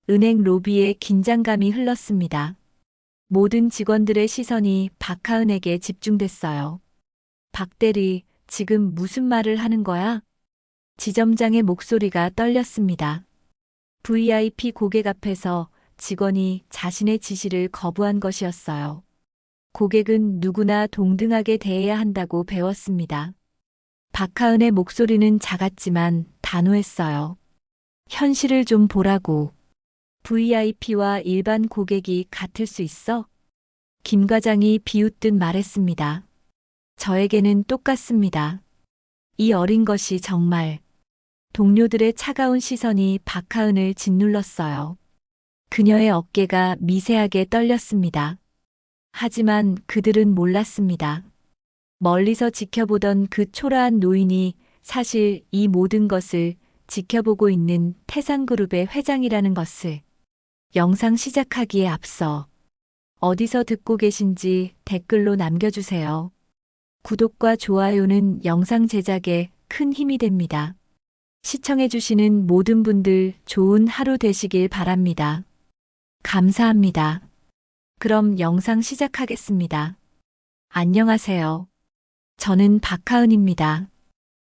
은행 로비에 긴장감이 흘렀습니다. 모든 직원들의 시선이 박하은에게 집중됐어요. 박 대리, 지금 무슨 말을 하는 거야? 지점장의 목소리가 떨렸습니다. VIP 고객 앞에서 직원이 자신의 지시를 거부한 것이었어요. 고객은 누구나 동등하게 대해야 한다고 배웠습니다. 박하은의 목소리는 작았지만 단호했어요. 현실을 좀 보라고. VIP와 일반 고객이 같을 수 있어? 김 과장이 비웃듯 말했습니다. 저에게는 똑같습니다. 이 어린 것이 정말. 동료들의 차가운 시선이 박하은을 짓눌렀어요. 그녀의 어깨가 미세하게 떨렸습니다. 하지만 그들은 몰랐습니다. 멀리서 지켜보던 그 초라한 노인이 사실 이 모든 것을 지켜보고 있는 태상그룹의 회장이라는 것을. 영상 시작하기에 앞서 어디서 듣고 계신지 댓글로 남겨주세요. 구독과 좋아요는 영상 제작에 큰 힘이 됩니다. 시청해주시는 모든 분들 좋은 하루 되시길 바랍니다. 감사합니다. 그럼 영상 시작하겠습니다. 안녕하세요. 저는 박하은입니다.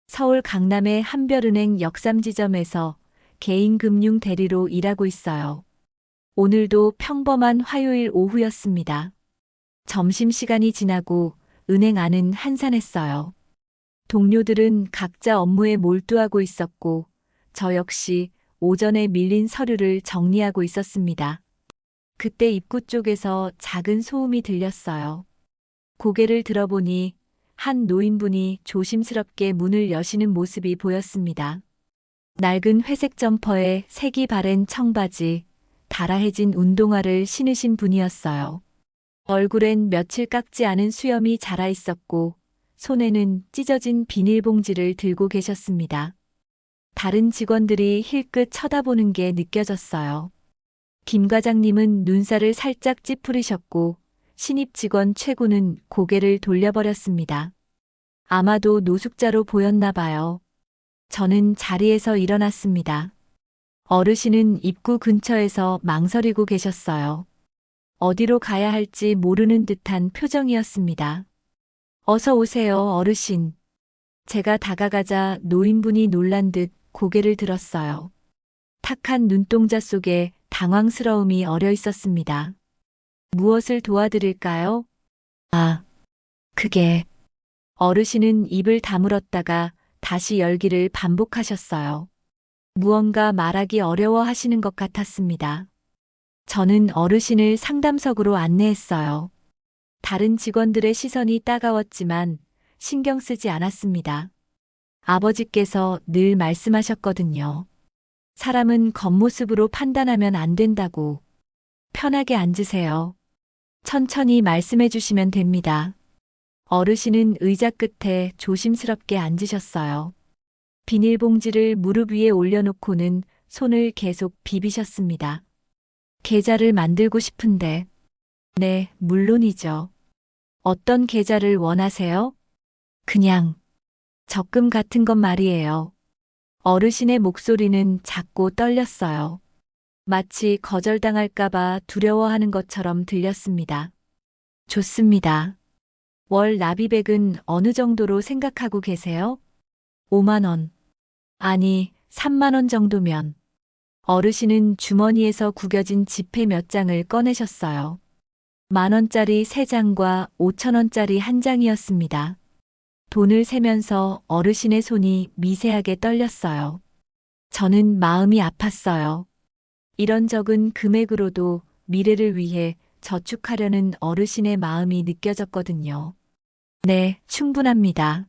서울 강남의 한별은행 역삼지점에서 개인금융 대리로 일하고 있어요. 오늘도 평범한 화요일 오후였습니다. 점심시간이 지나고 은행 안은 한산했어요. 동료들은 각자 업무에 몰두하고 있었고, 저 역시 오전에 밀린 서류를 정리하고 있었습니다. 그때 입구 쪽에서 작은 소음이 들렸어요. 고개를 들어보니 한 노인분이 조심스럽게 문을 여시는 모습이 보였습니다. 낡은 회색 점퍼에 색이 바랜 청바지, 달아해진 운동화를 신으신 분이었어요. 얼굴엔 며칠 깎지 않은 수염이 자라 있었고, 손에는 찢어진 비닐봉지를 들고 계셨습니다. 다른 직원들이 힐끗 쳐다보는 게 느껴졌어요. 김 과장님은 눈살을 살짝 찌푸리셨고, 신입 직원 최구는 고개를 돌려버렸습니다. 아마도 노숙자로 보였나 봐요. 저는 자리에서 일어났습니다. 어르신은 입구 근처에서 망설이고 계셨어요. 어디로 가야 할지 모르는 듯한 표정이었습니다. 어서 오세요, 어르신. 제가 다가가자 노인분이 놀란 듯 고개를 들었어요. 탁한 눈동자 속에 당황스러움이 어려 있었습니다. 무엇을 도와드릴까요? 아, 그게. 어르신은 입을 다물었다가 다시 열기를 반복하셨어요. 무언가 말하기 어려워 하시는 것 같았습니다. 저는 어르신을 상담석으로 안내했어요. 다른 직원들의 시선이 따가웠지만 신경 쓰지 않았습니다. 아버지께서 늘 말씀하셨거든요. 사람은 겉모습으로 판단하면 안 된다고. 편하게 앉으세요. 천천히 말씀해 주시면 됩니다. 어르신은 의자 끝에 조심스럽게 앉으셨어요. 비닐봉지를 무릎 위에 올려놓고는 손을 계속 비비셨습니다. 계좌를 만들고 싶은데. 네, 물론이죠. 어떤 계좌를 원하세요? 그냥 적금 같은 것 말이에요. 어르신의 목소리는 작고 떨렸어요. 마치 거절당할까봐 두려워하는 것처럼 들렸습니다. 좋습니다. 월 납입액은 어느 정도로 생각하고 계세요? 5만 원. 아니, 3만 원 정도면. 어르신은 주머니에서 구겨진 지폐 몇 장을 꺼내셨어요. 10,000원짜리 3장과 5,000원짜리 1장이었습니다. 돈을 세면서 어르신의 손이 미세하게 떨렸어요. 저는 마음이 아팠어요. 이런 적은 금액으로도 미래를 위해 저축하려는 어르신의 마음이 느껴졌거든요. 네, 충분합니다.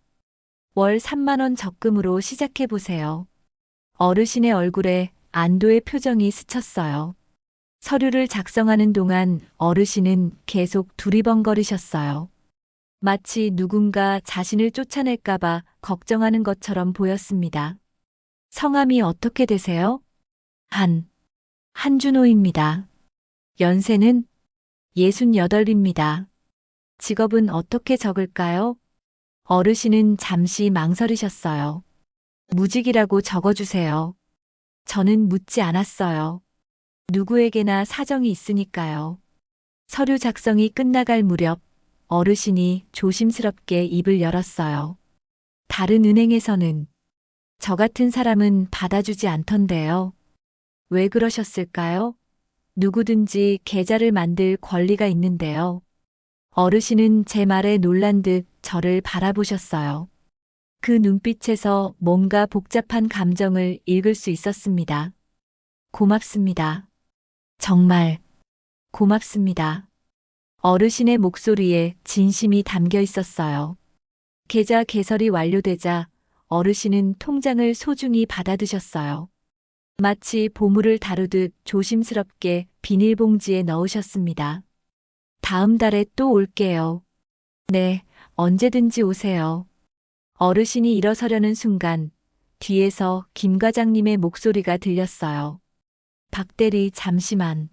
월 3만 원 적금으로 시작해 보세요. 어르신의 얼굴에 안도의 표정이 스쳤어요. 서류를 작성하는 동안 어르신은 계속 두리번거리셨어요. 마치 누군가 자신을 쫓아낼까봐 걱정하는 것처럼 보였습니다. 성함이 어떻게 되세요? 한준호입니다. 연세는 68입니다. 직업은 어떻게 적을까요? 어르신은 잠시 망설이셨어요. 무직이라고 적어주세요. 저는 묻지 않았어요. 누구에게나 사정이 있으니까요. 서류 작성이 끝나갈 무렵 어르신이 조심스럽게 입을 열었어요. 다른 은행에서는 저 같은 사람은 받아주지 않던데요. 왜 그러셨을까요? 누구든지 계좌를 만들 권리가 있는데요. 어르신은 제 말에 놀란 듯 저를 바라보셨어요. 그 눈빛에서 뭔가 복잡한 감정을 읽을 수 있었습니다. 고맙습니다. 정말 고맙습니다. 어르신의 목소리에 진심이 담겨 있었어요. 계좌 개설이 완료되자 어르신은 통장을 소중히 받아드셨어요. 마치 보물을 다루듯 조심스럽게 비닐봉지에 넣으셨습니다. 다음 달에 또 올게요. 네, 언제든지 오세요. 어르신이 일어서려는 순간 뒤에서 김 과장님의 목소리가 들렸어요. 박 대리 잠시만.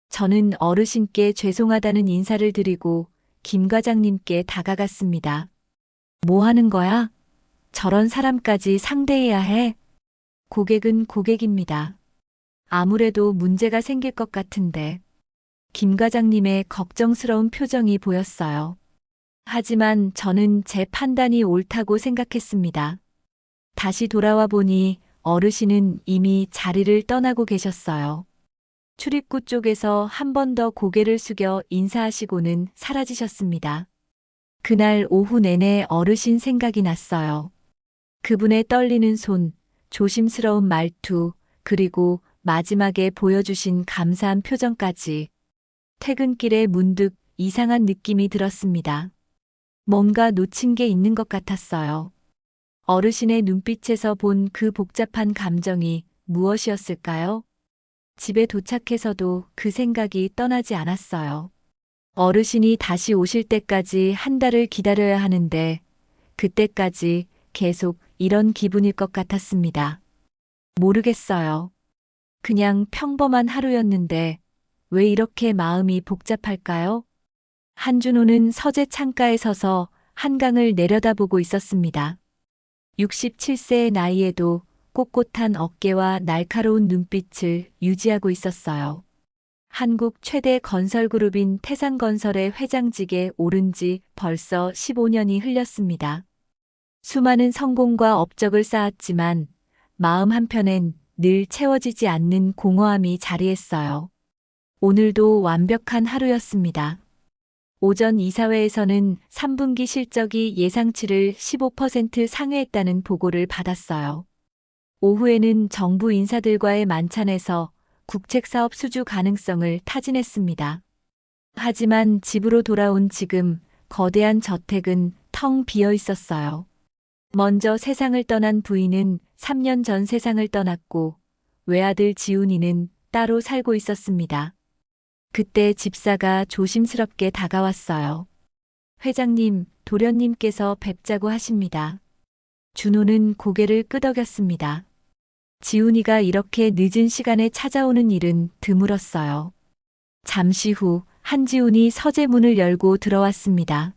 저는 어르신께 죄송하다는 인사를 드리고 김 과장님께 다가갔습니다. 뭐 하는 거야? 저런 사람까지 상대해야 해? 고객은 고객입니다. 아무래도 문제가 생길 것 같은데. 김 과장님의 걱정스러운 표정이 보였어요. 하지만 저는 제 판단이 옳다고 생각했습니다. 다시 돌아와 보니 어르신은 이미 자리를 떠나고 계셨어요. 출입구 쪽에서 한 번 더 고개를 숙여 인사하시고는 사라지셨습니다. 그날 오후 내내 어르신 생각이 났어요. 그분의 떨리는 손, 조심스러운 말투, 그리고 마지막에 보여주신 감사한 표정까지. 퇴근길에 문득 이상한 느낌이 들었습니다. 뭔가 놓친 게 있는 것 같았어요. 어르신의 눈빛에서 본 그 복잡한 감정이 무엇이었을까요? 집에 도착해서도 그 생각이 떠나지 않았어요. 어르신이 다시 오실 때까지 한 달을 기다려야 하는데 그때까지 계속 이런 기분일 것 같았습니다. 모르겠어요. 그냥 평범한 하루였는데 왜 이렇게 마음이 복잡할까요? 한준호는 서재 창가에 서서 한강을 내려다보고 있었습니다. 67세의 나이에도 꼿꼿한 어깨와 날카로운 눈빛을 유지하고 있었어요. 한국 최대 건설그룹인 태산건설의 회장직에 오른 지 벌써 15년이 흘렸습니다. 수많은 성공과 업적을 쌓았지만 마음 한편엔 늘 채워지지 않는 공허함이 자리했어요. 오늘도 완벽한 하루였습니다. 오전 이사회에서는 3분기 실적이 예상치를 15% 상회했다는 보고를 받았어요. 오후에는 정부 인사들과의 만찬에서 국책사업 수주 가능성을 타진했습니다. 하지만 집으로 돌아온 지금 거대한 저택은 텅 비어 있었어요. 먼저 세상을 떠난 부인은 3년 전 세상을 떠났고 외아들 지훈이는 따로 살고 있었습니다. 그때 집사가 조심스럽게 다가왔어요. 회장님, 도련님께서 뵙자고 하십니다. 준호는 고개를 끄덕였습니다. 지훈이가 이렇게 늦은 시간에 찾아오는 일은 드물었어요. 잠시 후 한지훈이 서재 문을 열고 들어왔습니다.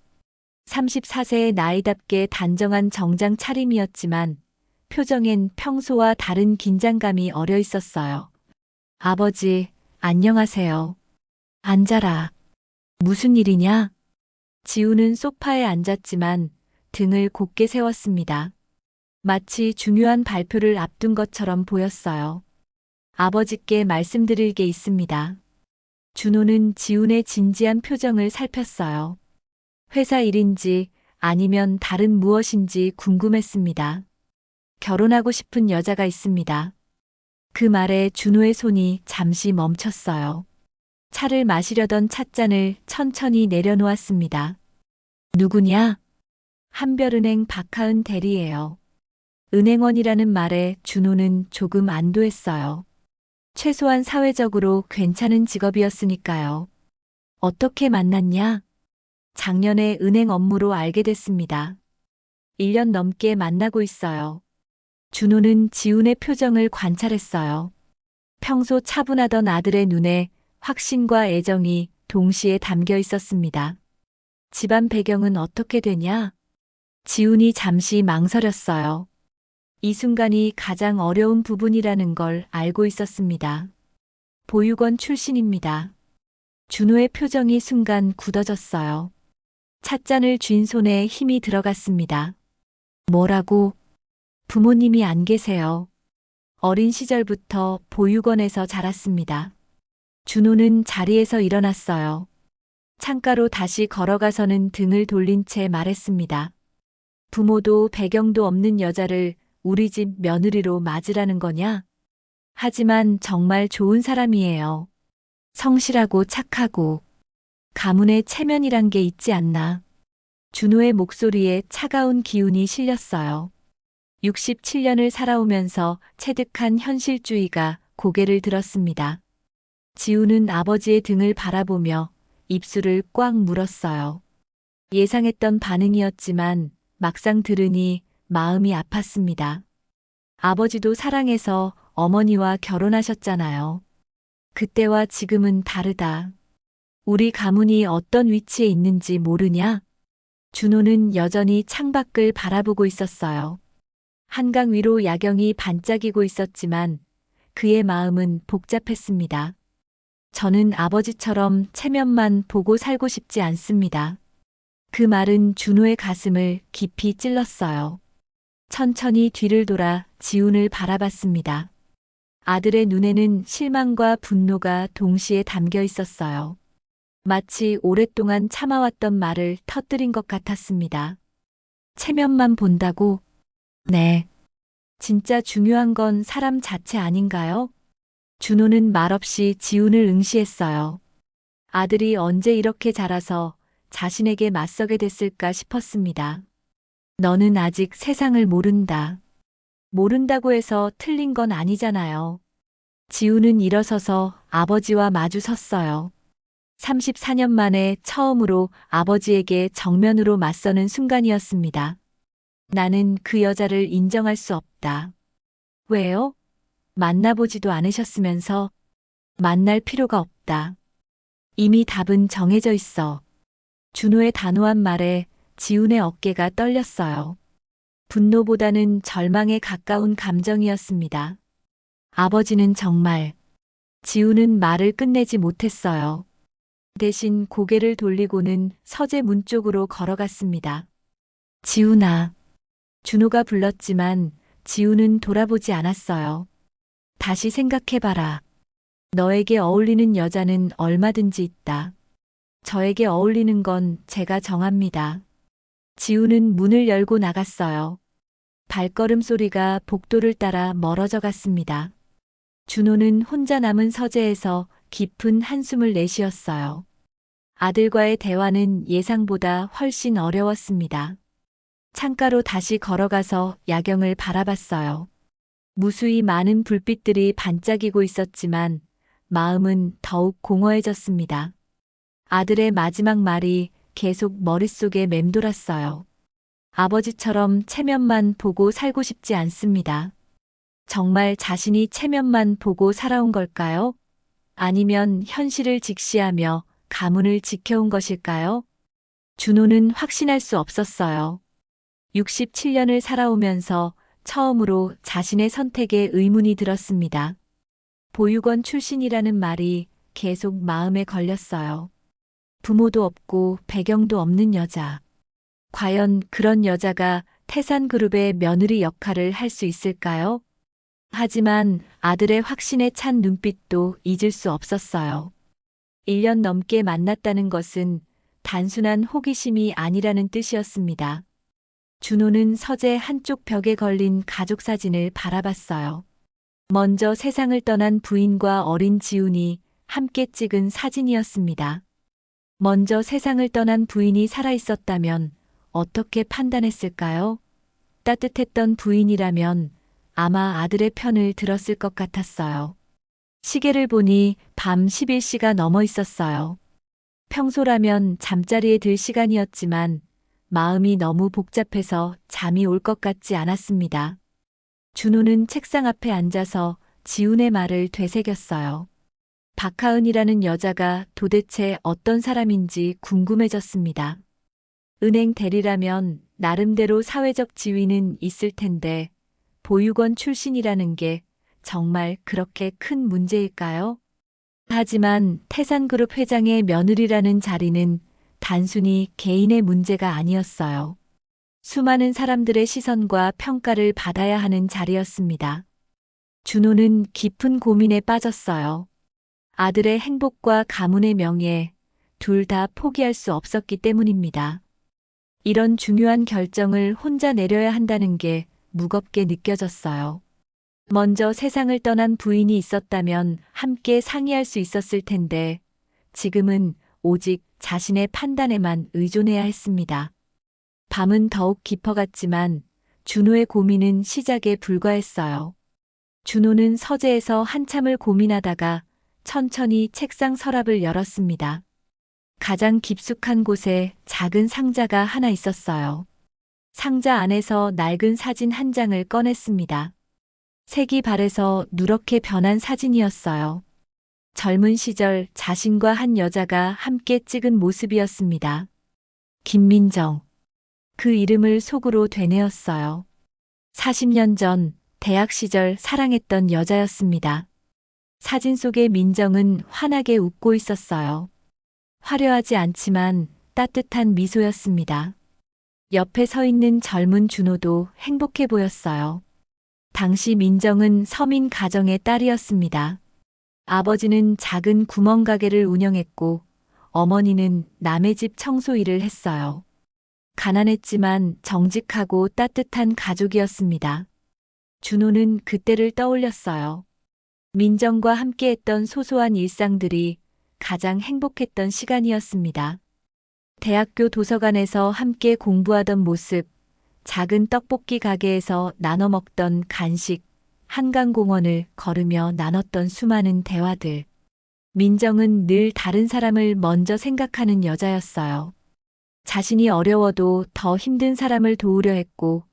34세의 나이답게 단정한 정장 차림이었지만 표정엔 평소와 다른 긴장감이 어려 있었어요. 아버지, 안녕하세요. 앉아라. 무슨 일이냐? 지우는 소파에 앉았지만 등을 곧게 세웠습니다. 마치 중요한 발표를 앞둔 것처럼 보였어요. 아버지께 말씀드릴 게 있습니다. 준호는 지훈의 진지한 표정을 살폈어요. 회사 일인지 아니면 다른 무엇인지 궁금했습니다. 결혼하고 싶은 여자가 있습니다. 그 말에 준호의 손이 잠시 멈췄어요. 차를 마시려던 찻잔을 천천히 내려놓았습니다. 누구냐? 한별은행 박하은 대리예요. 은행원이라는 말에 준호는 조금 안도했어요. 최소한 사회적으로 괜찮은 직업이었으니까요. 어떻게 만났냐? 작년에 은행 업무로 알게 됐습니다. 1년 넘게 만나고 있어요. 준호는 지훈의 표정을 관찰했어요. 평소 차분하던 아들의 눈에 확신과 애정이 동시에 담겨 있었습니다. 집안 배경은 어떻게 되냐? 지훈이 잠시 망설였어요. 이 순간이 가장 어려운 부분이라는 걸 알고 있었습니다. 보육원 출신입니다. 준호의 표정이 순간 굳어졌어요. 찻잔을 쥔 손에 힘이 들어갔습니다. 뭐라고? 부모님이 안 계세요. 어린 시절부터 보육원에서 자랐습니다. 준호는 자리에서 일어났어요. 창가로 다시 걸어가서는 등을 돌린 채 말했습니다. 부모도 배경도 없는 여자를 우리 집 며느리로 맞으라는 거냐? 하지만 정말 좋은 사람이에요. 성실하고 착하고 가문의 체면이란 게 있지 않나. 준호의 목소리에 차가운 기운이 실렸어요. 67년을 살아오면서 체득한 현실주의가 고개를 들었습니다. 지우는 아버지의 등을 바라보며 입술을 꽉 물었어요. 예상했던 반응이었지만 막상 들으니 마음이 아팠습니다. 아버지도 사랑해서 어머니와 결혼하셨잖아요. 그때와 지금은 다르다. 우리 가문이 어떤 위치에 있는지 모르냐? 준호는 여전히 창밖을 바라보고 있었어요. 한강 위로 야경이 반짝이고 있었지만 그의 마음은 복잡했습니다. 저는 아버지처럼 체면만 보고 살고 싶지 않습니다. 그 말은 준호의 가슴을 깊이 찔렀어요. 천천히 뒤를 돌아 지훈을 바라봤습니다. 아들의 눈에는 실망과 분노가 동시에 담겨 있었어요. 마치 오랫동안 참아왔던 말을 터뜨린 것 같았습니다. 체면만 본다고? 네. 진짜 중요한 건 사람 자체 아닌가요? 준호는 말없이 지훈을 응시했어요. 아들이 언제 이렇게 자라서 자신에게 맞서게 됐을까 싶었습니다. 너는 아직 세상을 모른다. 모른다고 해서 틀린 건 아니잖아요. 지훈은 일어서서 아버지와 마주 섰어요. 34년 만에 처음으로 아버지에게 정면으로 맞서는 순간이었습니다. 나는 그 여자를 인정할 수 없다. 왜요? 만나보지도 않으셨으면서 만날 필요가 없다. 이미 답은 정해져 있어. 준호의 단호한 말에 지훈의 어깨가 떨렸어요. 분노보다는 절망에 가까운 감정이었습니다. 아버지는 정말. 지훈은 말을 끝내지 못했어요. 대신 고개를 돌리고는 서재 문 쪽으로 걸어갔습니다. 지훈아. 준호가 불렀지만 지훈은 돌아보지 않았어요. 다시 생각해봐라. 너에게 어울리는 여자는 얼마든지 있다. 저에게 어울리는 건 제가 정합니다. 지훈은 문을 열고 나갔어요. 발걸음 소리가 복도를 따라 멀어져 갔습니다. 준호는 혼자 남은 서재에서 깊은 한숨을 내쉬었어요. 아들과의 대화는 예상보다 훨씬 어려웠습니다. 창가로 다시 걸어가서 야경을 바라봤어요. 무수히 많은 불빛들이 반짝이고 있었지만 마음은 더욱 공허해졌습니다. 아들의 마지막 말이 계속 머릿속에 맴돌았어요. 아버지처럼 체면만 보고 살고 싶지 않습니다. 정말 자신이 체면만 보고 살아온 걸까요? 아니면 현실을 직시하며 가문을 지켜온 것일까요? 준호는 확신할 수 없었어요. 67년을 살아오면서 처음으로 자신의 선택에 의문이 들었습니다. 보육원 출신이라는 말이 계속 마음에 걸렸어요. 부모도 없고 배경도 없는 여자. 과연 그런 여자가 태산그룹의 며느리 역할을 할 수 있을까요? 하지만 아들의 확신에 찬 눈빛도 잊을 수 없었어요. 1년 넘게 만났다는 것은 단순한 호기심이 아니라는 뜻이었습니다. 준호는 서재 한쪽 벽에 걸린 가족 사진을 바라봤어요. 먼저 세상을 떠난 부인과 어린 지훈이 함께 찍은 사진이었습니다. 먼저 세상을 떠난 부인이 살아있었다면 어떻게 판단했을까요? 따뜻했던 부인이라면 아마 아들의 편을 들었을 것 같았어요. 시계를 보니 밤 11시가 넘어 있었어요. 평소라면 잠자리에 들 시간이었지만 마음이 너무 복잡해서 잠이 올 것 같지 않았습니다. 준호는 책상 앞에 앉아서 지훈의 말을 되새겼어요. 박하은이라는 여자가 도대체 어떤 사람인지 궁금해졌습니다. 은행 대리라면 나름대로 사회적 지위는 있을 텐데 보육원 출신이라는 게 정말 그렇게 큰 문제일까요? 하지만 태산그룹 회장의 며느리라는 자리는 단순히 개인의 문제가 아니었어요. 수많은 사람들의 시선과 평가를 받아야 하는 자리였습니다. 준호는 깊은 고민에 빠졌어요. 아들의 행복과 가문의 명예, 둘 다 포기할 수 없었기 때문입니다. 이런 중요한 결정을 혼자 내려야 한다는 게 무겁게 느껴졌어요. 먼저 세상을 떠난 부인이 있었다면 함께 상의할 수 있었을 텐데 지금은 오직 자신의 판단에만 의존해야 했습니다. 밤은 더욱 깊어갔지만 준호의 고민은 시작에 불과했어요. 준호는 서재에서 한참을 고민하다가 천천히 책상 서랍을 열었습니다. 가장 깊숙한 곳에 작은 상자가 하나 있었어요. 상자 안에서 낡은 사진 한 장을 꺼냈습니다. 색이 바래서 누렇게 변한 사진이었어요. 젊은 시절 자신과 한 여자가 함께 찍은 모습이었습니다. 김민정. 그 이름을 속으로 되뇌었어요. 40년 전 대학 시절 사랑했던 여자였습니다. 사진 속의 민정은 환하게 웃고 있었어요. 화려하지 않지만 따뜻한 미소였습니다. 옆에 서 있는 젊은 준호도 행복해 보였어요. 당시 민정은 서민 가정의 딸이었습니다. 아버지는 작은 구멍가게를 운영했고 어머니는 남의 집 청소 일을 했어요. 가난했지만 정직하고 따뜻한 가족이었습니다. 준호는 그때를 떠올렸어요. 민정과 함께했던 소소한 일상들이 가장 행복했던 시간이었습니다. 대학교 도서관에서 함께 공부하던 모습, 작은 떡볶이 가게에서 나눠 먹던 간식, 한강공원을 걸으며 나눴던 수많은 대화들. 민정은 늘 다른 사람을 먼저 생각하는 여자였어요. 자신이 어려워도 더 힘든 사람을 도우려 했고,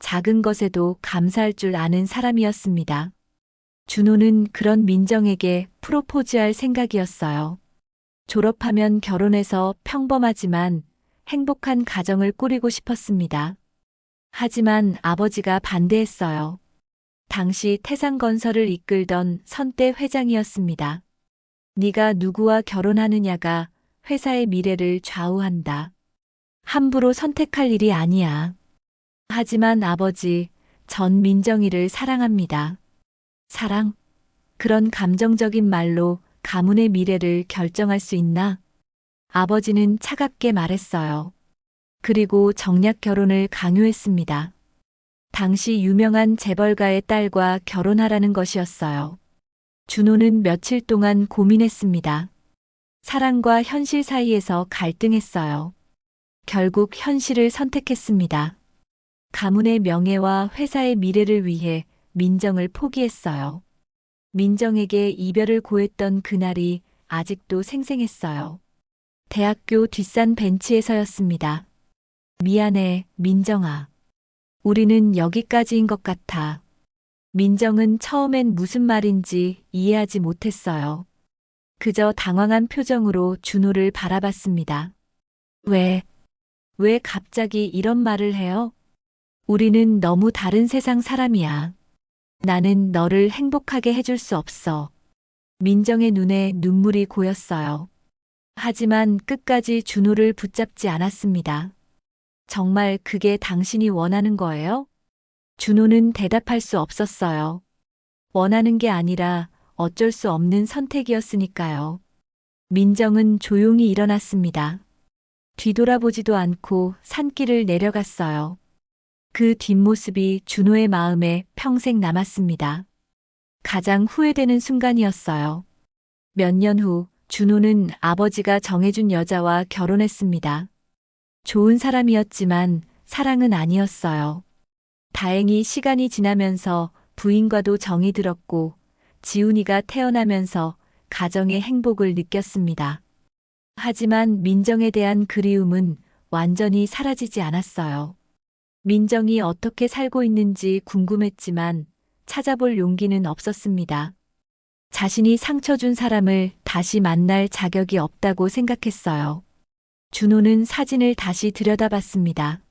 작은 것에도 감사할 줄 아는 사람이었습니다. 준호는 그런 민정에게 프로포즈할 생각이었어요. 졸업하면 결혼해서 평범하지만 행복한 가정을 꾸리고 싶었습니다. 하지만 아버지가 반대했어요. 당시 태산건설을 이끌던 선대 회장이었습니다. 네가 누구와 결혼하느냐가 회사의 미래를 좌우한다. 함부로 선택할 일이 아니야. 하지만 아버지, 전 민정이를 사랑합니다. 사랑? 그런 감정적인 말로 가문의 미래를 결정할 수 있나? 아버지는 차갑게 말했어요. 그리고 정략 결혼을 강요했습니다. 당시 유명한 재벌가의 딸과 결혼하라는 것이었어요. 준호는 며칠 동안 고민했습니다. 사랑과 현실 사이에서 갈등했어요. 결국 현실을 선택했습니다. 가문의 명예와 회사의 미래를 위해 민정을 포기했어요. 민정에게 이별을 고했던 그날이 아직도 생생했어요. 대학교 뒷산 벤치에서였습니다. 미안해, 민정아. 우리는 여기까지인 것 같아. 민정은 처음엔 무슨 말인지 이해하지 못했어요. 그저 당황한 표정으로 준호를 바라봤습니다. 왜 갑자기 이런 말을 해요? 우리는 너무 다른 세상 사람이야. 나는 너를 행복하게 해줄 수 없어. 민정의 눈에 눈물이 고였어요. 하지만 끝까지 준호를 붙잡지 않았습니다. 정말 그게 당신이 원하는 거예요? 준호는 대답할 수 없었어요. 원하는 게 아니라 어쩔 수 없는 선택이었으니까요. 민정은 조용히 일어났습니다. 뒤돌아보지도 않고 산길을 내려갔어요. 그 뒷모습이 준호의 마음에 평생 남았습니다. 가장 후회되는 순간이었어요. 몇 년 후 준호는 아버지가 정해준 여자와 결혼했습니다. 좋은 사람이었지만 사랑은 아니었어요. 다행히 시간이 지나면서 부인과도 정이 들었고 지훈이가 태어나면서 가정의 행복을 느꼈습니다. 하지만 민정에 대한 그리움은 완전히 사라지지 않았어요. 민정이 어떻게 살고 있는지 궁금했지만 찾아볼 용기는 없었습니다. 자신이 상처 준 사람을 다시 만날 자격이 없다고 생각했어요. 준호는 사진을 다시 들여다봤습니다.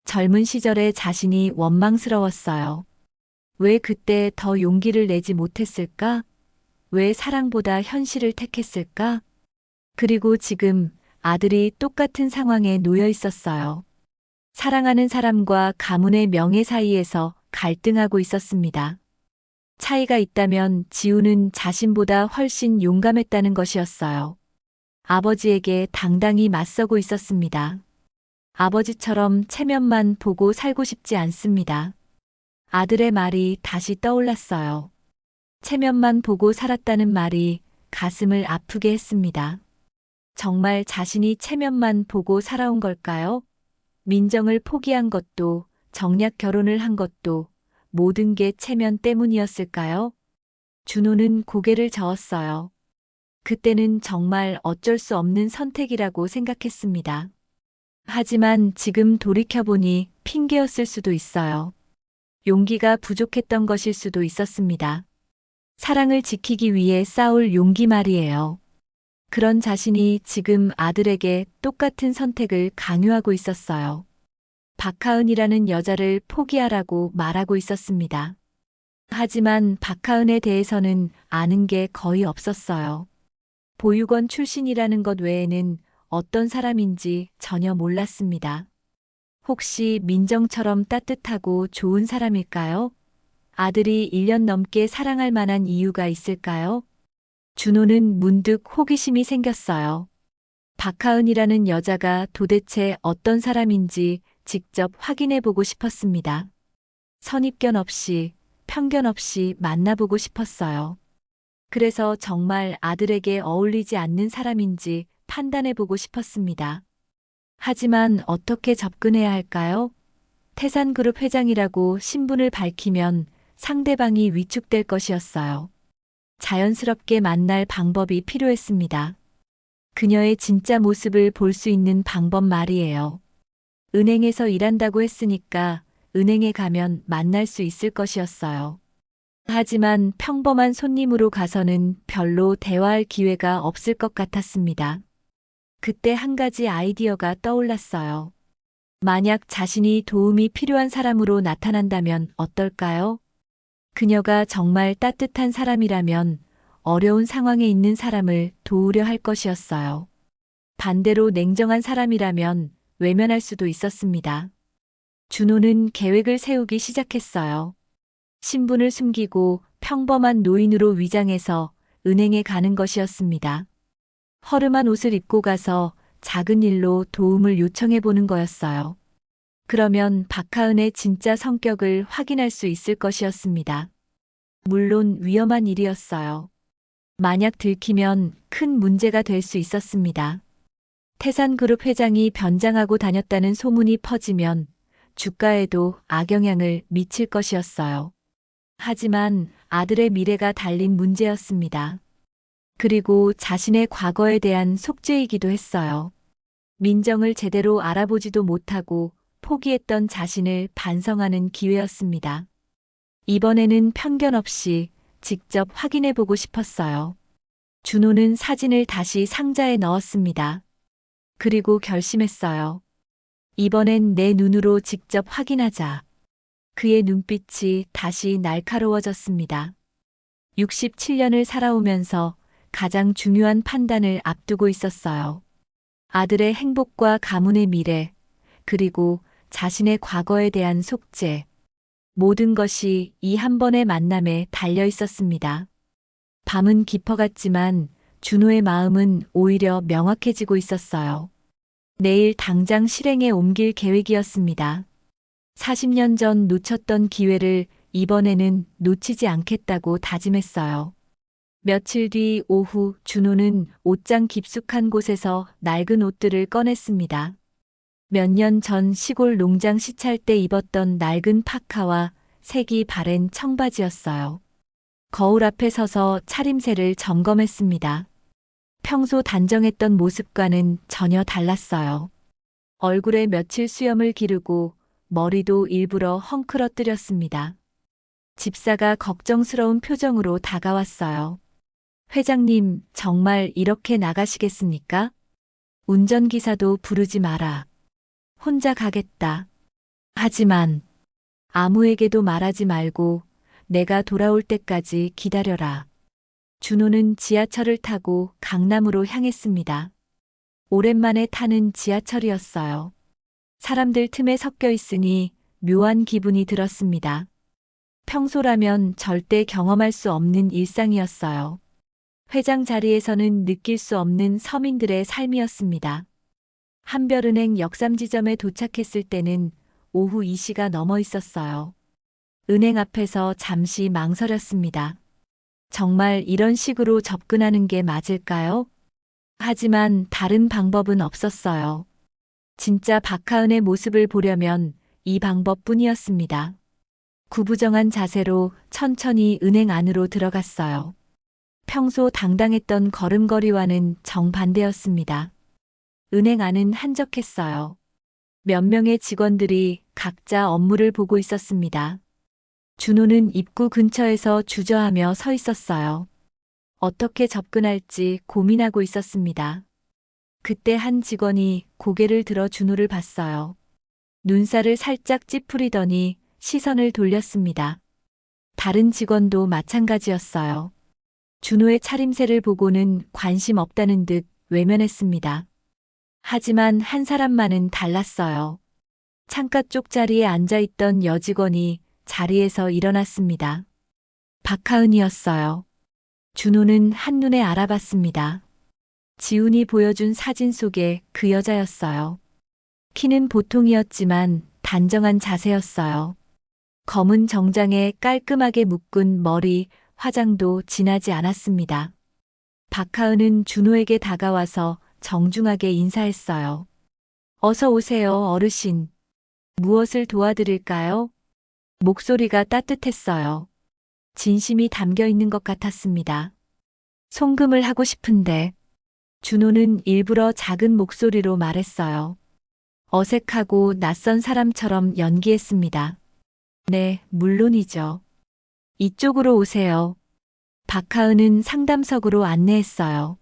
젊은 시절의 자신이 원망스러웠어요. 왜 그때 더 용기를 내지 못했을까? 왜 사랑보다 현실을 택했을까? 그리고 지금 아들이 똑같은 상황에 놓여 있었어요. 사랑하는 사람과 가문의 명예 사이에서 갈등하고 있었습니다. 차이가 있다면 지우는 자신보다 훨씬 용감했다는 것이었어요. 아버지에게 당당히 맞서고 있었습니다. 아버지처럼 체면만 보고 살고 싶지 않습니다. 아들의 말이 다시 떠올랐어요. 체면만 보고 살았다는 말이 가슴을 아프게 했습니다. 정말 자신이 체면만 보고 살아온 걸까요? 민정을 포기한 것도, 정략 결혼을 한 것도 모든 게 체면 때문이었을까요? 준호는 고개를 저었어요. 그때는 정말 어쩔 수 없는 선택이라고 생각했습니다. 하지만 지금 돌이켜보니 핑계였을 수도 있어요. 용기가 부족했던 것일 수도 있었습니다. 사랑을 지키기 위해 싸울 용기 말이에요. 그런 자신이 지금 아들에게 똑같은 선택을 강요하고 있었어요. 박하은이라는 여자를 포기하라고 말하고 있었습니다. 하지만 박하은에 대해서는 아는 게 거의 없었어요. 보육원 출신이라는 것 외에는 어떤 사람인지 전혀 몰랐습니다. 혹시 민정처럼 따뜻하고 좋은 사람일까요? 아들이 1년 넘게 사랑할 만한 이유가 있을까요? 준호는 문득 호기심이 생겼어요. 박하은이라는 여자가 도대체 어떤 사람인지 직접 확인해 보고 싶었습니다. 선입견 없이, 편견 없이 만나보고 싶었어요. 그래서 정말 아들에게 어울리지 않는 사람인지 판단해 보고 싶었습니다. 하지만 어떻게 접근해야 할까요? 태산그룹 회장이라고 신분을 밝히면 상대방이 위축될 것이었어요. 자연스럽게 만날 방법이 필요했습니다. 그녀의 진짜 모습을 볼 수 있는 방법 말이에요. 은행에서 일한다고 했으니까 은행에 가면 만날 수 있을 것이었어요. 하지만 평범한 손님으로 가서는 별로 대화할 기회가 없을 것 같았습니다. 그때 한 가지 아이디어가 떠올랐어요. 만약 자신이 도움이 필요한 사람으로 나타난다면 어떨까요? 그녀가 정말 따뜻한 사람이라면 어려운 상황에 있는 사람을 도우려 할 것이었어요. 반대로 냉정한 사람이라면 외면할 수도 있었습니다. 준호는 계획을 세우기 시작했어요. 신분을 숨기고 평범한 노인으로 위장해서 은행에 가는 것이었습니다. 허름한 옷을 입고 가서 작은 일로 도움을 요청해 보는 거였어요. 그러면 박하은의 진짜 성격을 확인할 수 있을 것이었습니다. 물론 위험한 일이었어요. 만약 들키면 큰 문제가 될 수 있었습니다. 태산그룹 회장이 변장하고 다녔다는 소문이 퍼지면 주가에도 악영향을 미칠 것이었어요. 하지만 아들의 미래가 달린 문제였습니다. 그리고 자신의 과거에 대한 속죄이기도 했어요. 민정을 제대로 알아보지도 못하고 포기했던 자신을 반성하는 기회였습니다. 이번에는 편견 없이 직접 확인해 보고 싶었어요. 준호는 사진을 다시 상자에 넣었습니다. 그리고 결심했어요. 이번엔 내 눈으로 직접 확인하자. 그의 눈빛이 다시 날카로워졌습니다. 67년을 살아오면서 가장 중요한 판단을 앞두고 있었어요. 아들의 행복과 가문의 미래, 그리고 자신의 과거에 대한 속죄. 모든 것이 이 한 번의 만남에 달려 있었습니다. 밤은 깊어갔지만 준호의 마음은 오히려 명확해지고 있었어요. 내일 당장 실행에 옮길 계획이었습니다. 40년 전 놓쳤던 기회를 이번에는 놓치지 않겠다고 다짐했어요. 며칠 뒤 오후 준호는 옷장 깊숙한 곳에서 낡은 옷들을 꺼냈습니다. 몇 년 전 시골 농장 시찰 때 입었던 낡은 파카와 색이 바랜 청바지였어요. 거울 앞에 서서 차림새를 점검했습니다. 평소 단정했던 모습과는 전혀 달랐어요. 얼굴에 며칠 수염을 기르고 머리도 일부러 헝클어뜨렸습니다. 집사가 걱정스러운 표정으로 다가왔어요. 회장님, 정말 이렇게 나가시겠습니까? 운전기사도 부르지 마라. 혼자 가겠다. 하지만 아무에게도 말하지 말고 내가 돌아올 때까지 기다려라. 준호는 지하철을 타고 강남으로 향했습니다. 오랜만에 타는 지하철이었어요. 사람들 틈에 섞여 있으니 묘한 기분이 들었습니다. 평소라면 절대 경험할 수 없는 일상이었어요. 회장 자리에서는 느낄 수 없는 서민들의 삶이었습니다. 한별은행 역삼지점에 도착했을 때는 오후 2시가 넘어 있었어요. 은행 앞에서 잠시 망설였습니다. 정말 이런 식으로 접근하는 게 맞을까요? 하지만 다른 방법은 없었어요. 진짜 박하은의 모습을 보려면 이 방법뿐이었습니다. 구부정한 자세로 천천히 은행 안으로 들어갔어요. 평소 당당했던 걸음걸이와는 정반대였습니다. 은행 안은 한적했어요. 몇 명의 직원들이 각자 업무를 보고 있었습니다. 준호는 입구 근처에서 주저하며 서 있었어요. 어떻게 접근할지 고민하고 있었습니다. 그때 한 직원이 고개를 들어 준호를 봤어요. 눈살을 살짝 찌푸리더니 시선을 돌렸습니다. 다른 직원도 마찬가지였어요. 준호의 차림새를 보고는 관심 없다는 듯 외면했습니다. 하지만 한 사람만은 달랐어요. 창가 쪽 자리에 앉아있던 여직원이 자리에서 일어났습니다. 박하은이었어요. 준호는 한눈에 알아봤습니다. 지훈이 보여준 사진 속의 그 여자였어요. 키는 보통이었지만 단정한 자세였어요. 검은 정장에 깔끔하게 묶은 머리, 화장도 진하지 않았습니다. 박하은은 준호에게 다가와서 정중하게 인사했어요. 어서 오세요, 어르신. 무엇을 도와드릴까요? 목소리가 따뜻했어요. 진심이 담겨 있는 것 같았습니다. 송금을 하고 싶은데. 준호는 일부러 작은 목소리로 말했어요. 어색하고 낯선 사람처럼 연기했습니다. 네, 물론이죠. 이쪽으로 오세요. 박하은은 상담석으로 안내했어요.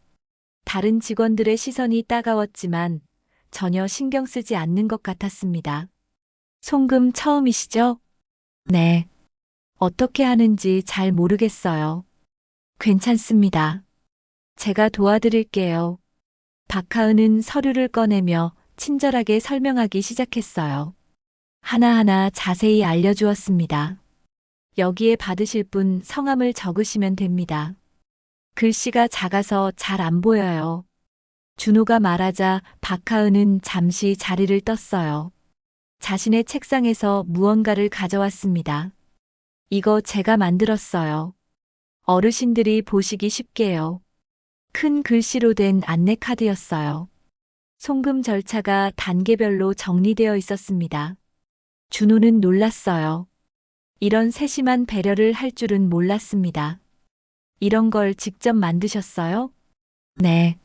다른 직원들의 시선이 따가웠지만 전혀 신경 쓰지 않는 것 같았습니다. 송금 처음이시죠? 네. 어떻게 하는지 잘 모르겠어요. 괜찮습니다. 제가 도와드릴게요. 박하은은 서류를 꺼내며 친절하게 설명하기 시작했어요. 하나하나 자세히 알려주었습니다. 여기에 받으실 분 성함을 적으시면 됩니다. 글씨가 작아서 잘 안 보여요. 준호가 말하자 박하은은 잠시 자리를 떴어요. 자신의 책상에서 무언가를 가져왔습니다. 이거 제가 만들었어요. 어르신들이 보시기 쉽게요. 큰 글씨로 된 안내 카드였어요. 송금 절차가 단계별로 정리되어 있었습니다. 준호는 놀랐어요. 이런 세심한 배려를 할 줄은 몰랐습니다. 이런 걸 직접 만드셨어요? 네.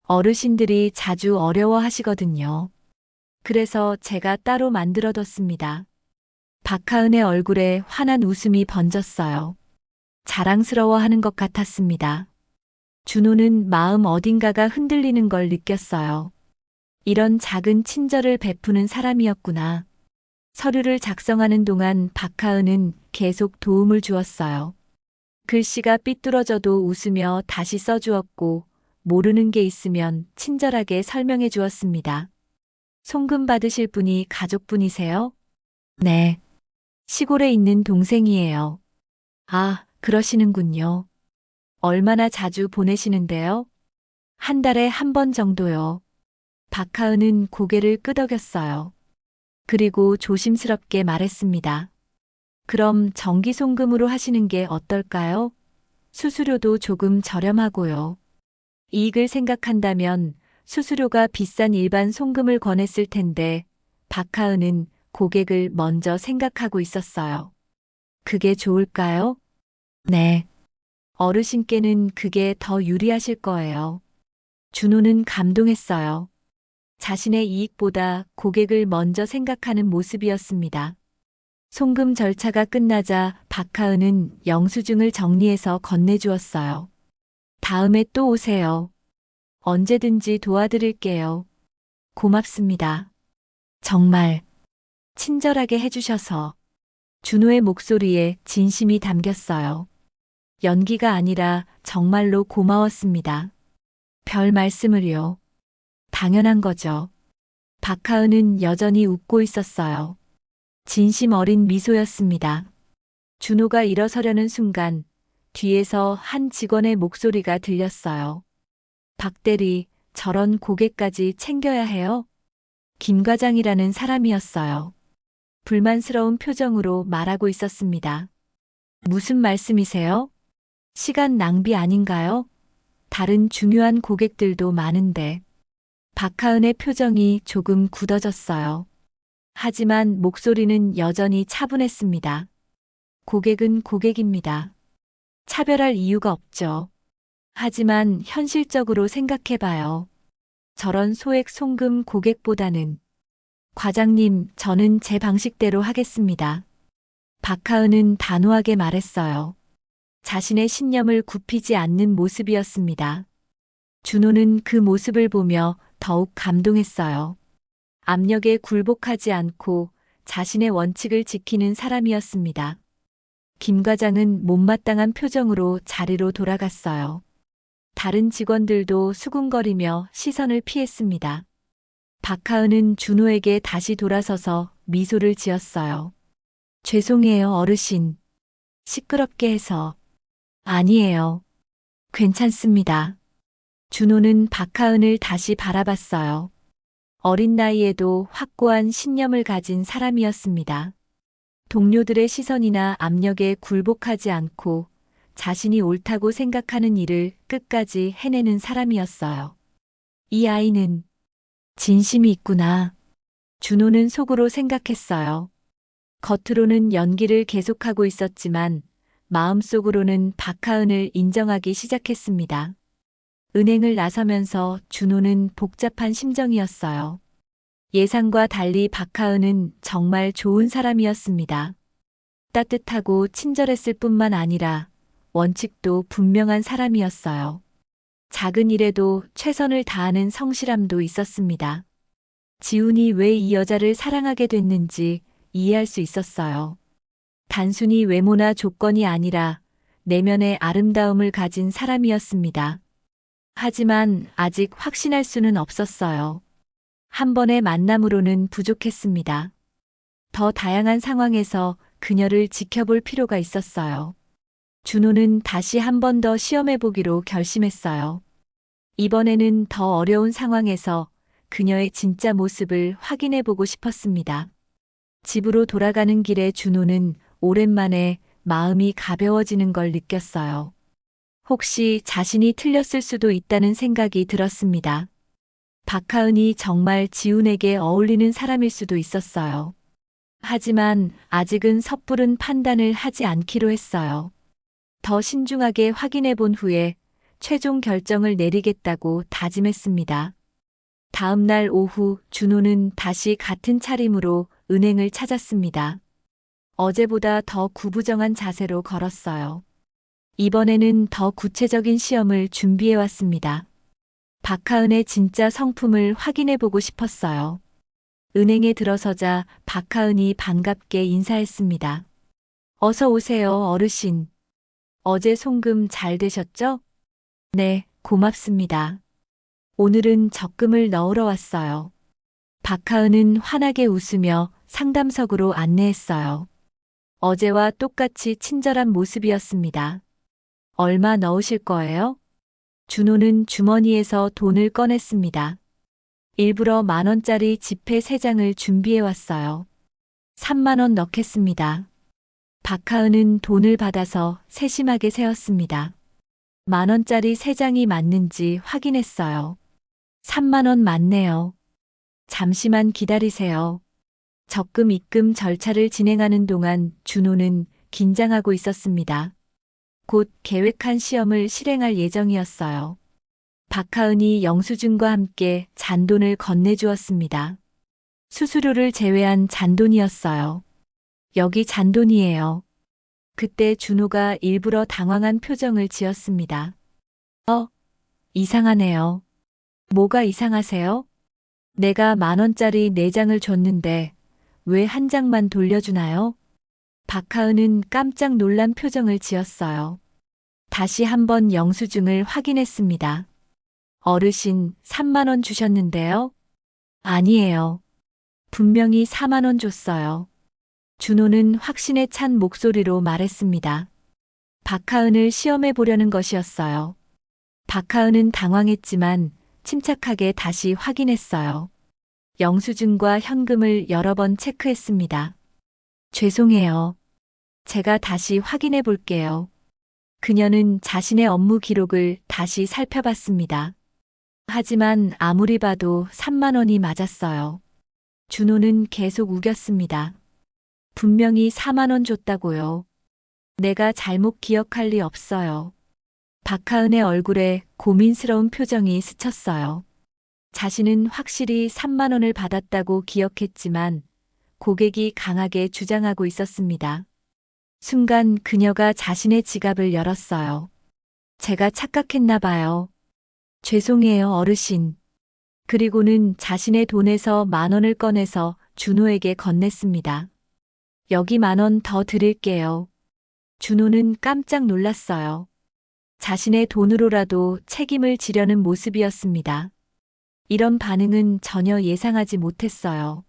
어르신들이 자주 어려워하시거든요. 그래서 제가 따로 만들어뒀습니다. 박하은의 얼굴에 환한 웃음이 번졌어요. 자랑스러워하는 것 같았습니다. 준호는 마음 어딘가가 흔들리는 걸 느꼈어요. 이런 작은 친절을 베푸는 사람이었구나. 서류를 작성하는 동안 박하은은 계속 도움을 주었어요. 글씨가 삐뚤어져도 웃으며 다시 써주었고, 모르는 게 있으면 친절하게 설명해 주었습니다. 송금 받으실 분이 가족분이세요? 네. 시골에 있는 동생이에요. 아, 그러시는군요. 얼마나 자주 보내시는데요? 한 달에 한 번 정도요. 박하은은 고개를 끄덕였어요. 그리고 조심스럽게 말했습니다. 그럼 정기 송금으로 하시는 게 어떨까요? 수수료도 조금 저렴하고요. 이익을 생각한다면 수수료가 비싼 일반 송금을 권했을 텐데 박하은은 고객을 먼저 생각하고 있었어요. 그게 좋을까요? 네. 어르신께는 그게 더 유리하실 거예요. 준호는 감동했어요. 자신의 이익보다 고객을 먼저 생각하는 모습이었습니다. 송금 절차가 끝나자 박하은은 영수증을 정리해서 건네주었어요. 다음에 또 오세요. 언제든지 도와드릴게요. 고맙습니다. 정말 친절하게 해주셔서. 준호의 목소리에 진심이 담겼어요. 연기가 아니라 정말로 고마웠습니다. 별 말씀을요. 당연한 거죠. 박하은은 여전히 웃고 있었어요. 진심 어린 미소였습니다. 준호가 일어서려는 순간 뒤에서 한 직원의 목소리가 들렸어요. 박 대리, 저런 고객까지 챙겨야 해요? 김 과장이라는 사람이었어요. 불만스러운 표정으로 말하고 있었습니다. 무슨 말씀이세요? 시간 낭비 아닌가요? 다른 중요한 고객들도 많은데. 박하은의 표정이 조금 굳어졌어요. 하지만 목소리는 여전히 차분했습니다. 고객은 고객입니다. 차별할 이유가 없죠. 하지만 현실적으로 생각해봐요. 저런 소액 송금 고객보다는 과장님, 저는 제 방식대로 하겠습니다. 박하은은 단호하게 말했어요. 자신의 신념을 굽히지 않는 모습이었습니다. 준호는 그 모습을 보며 더욱 감동했어요. 압력에 굴복하지 않고 자신의 원칙을 지키는 사람이었습니다. 김 과장은 못마땅한 표정으로 자리로 돌아갔어요. 다른 직원들도 수군거리며 시선을 피했습니다. 박하은은 준호에게 다시 돌아서서 미소를 지었어요. 죄송해요, 어르신. 시끄럽게 해서. 아니에요. 괜찮습니다. 준호는 박하은을 다시 바라봤어요. 어린 나이에도 확고한 신념을 가진 사람이었습니다. 동료들의 시선이나 압력에 굴복하지 않고 자신이 옳다고 생각하는 일을 끝까지 해내는 사람이었어요. 이 아이는 진심이 있구나. 준호는 속으로 생각했어요. 겉으로는 연기를 계속하고 있었지만 마음속으로는 박하은을 인정하기 시작했습니다. 은행을 나서면서 준호는 복잡한 심정이었어요. 예상과 달리 박하은은 정말 좋은 사람이었습니다. 따뜻하고 친절했을 뿐만 아니라 원칙도 분명한 사람이었어요. 작은 일에도 최선을 다하는 성실함도 있었습니다. 지훈이 왜 이 여자를 사랑하게 됐는지 이해할 수 있었어요. 단순히 외모나 조건이 아니라 내면의 아름다움을 가진 사람이었습니다. 하지만 아직 확신할 수는 없었어요. 한 번의 만남으로는 부족했습니다. 더 다양한 상황에서 그녀를 지켜볼 필요가 있었어요. 준호는 다시 한 번 더 시험해보기로 결심했어요. 이번에는 더 어려운 상황에서 그녀의 진짜 모습을 확인해보고 싶었습니다. 집으로 돌아가는 길에 준호는 오랜만에 마음이 가벼워지는 걸 느꼈어요. 혹시 자신이 틀렸을 수도 있다는 생각이 들었습니다. 박하은이 정말 지훈에게 어울리는 사람일 수도 있었어요. 하지만 아직은 섣부른 판단을 하지 않기로 했어요. 더 신중하게 확인해 본 후에 최종 결정을 내리겠다고 다짐했습니다. 다음 날 오후 준호는 다시 같은 차림으로 은행을 찾았습니다. 어제보다 더 구부정한 자세로 걸었어요. 이번에는 더 구체적인 시험을 준비해 왔습니다. 박하은의 진짜 성품을 확인해 보고 싶었어요. 은행에 들어서자 박하은이 반갑게 인사했습니다. 어서 오세요, 어르신. 어제 송금 잘 되셨죠? 네, 고맙습니다. 오늘은 적금을 넣으러 왔어요. 박하은은 환하게 웃으며 상담석으로 안내했어요. 어제와 똑같이 친절한 모습이었습니다. 얼마 넣으실 거예요? 준호는 주머니에서 돈을 꺼냈습니다. 일부러 10,000원짜리 지폐 3장을 준비해 왔어요. 30,000원 넣겠습니다. 박하은은 돈을 받아서 세심하게 세었습니다. 10,000원짜리 3장이 맞는지 확인했어요. 30,000원 맞네요. 잠시만 기다리세요. 적금 입금 절차를 진행하는 동안 준호는 긴장하고 있었습니다. 곧 계획한 시험을 실행할 예정이었어요. 박하은이 영수증과 함께 잔돈을 건네주었습니다. 수수료를 제외한 잔돈이었어요. 여기 잔돈이에요. 그때 준호가 일부러 당황한 표정을 지었습니다. 이상하네요. 뭐가 이상하세요? 내가 10,000원짜리 4장을 줬는데 왜 한 장만 돌려주나요? 박하은은 깜짝 놀란 표정을 지었어요. 다시 한번 영수증을 확인했습니다. 어르신, 3만 원 주셨는데요? 아니에요. 분명히 4만 원 줬어요. 준호는 확신에 찬 목소리로 말했습니다. 박하은을 시험해 보려는 것이었어요. 박하은은 당황했지만 침착하게 다시 확인했어요. 영수증과 현금을 여러 번 체크했습니다. 죄송해요. 제가 다시 확인해 볼게요. 그녀는 자신의 업무 기록을 다시 살펴봤습니다. 하지만 아무리 봐도 3만 원이 맞았어요. 준호는 계속 우겼습니다. 분명히 4만 원 줬다고요. 내가 잘못 기억할 리 없어요. 박하은의 얼굴에 고민스러운 표정이 스쳤어요. 자신은 확실히 3만 원을 받았다고 기억했지만 고객이 강하게 주장하고 있었습니다. 순간 그녀가 자신의 지갑을 열었어요. 제가 착각했나 봐요. 죄송해요, 어르신. 그리고는 자신의 돈에서 1만 원을 꺼내서 준호에게 건넸습니다. 여기 1만 원 더 드릴게요. 준호는 깜짝 놀랐어요. 자신의 돈으로라도 책임을 지려는 모습이었습니다. 이런 반응은 전혀 예상하지 못했어요.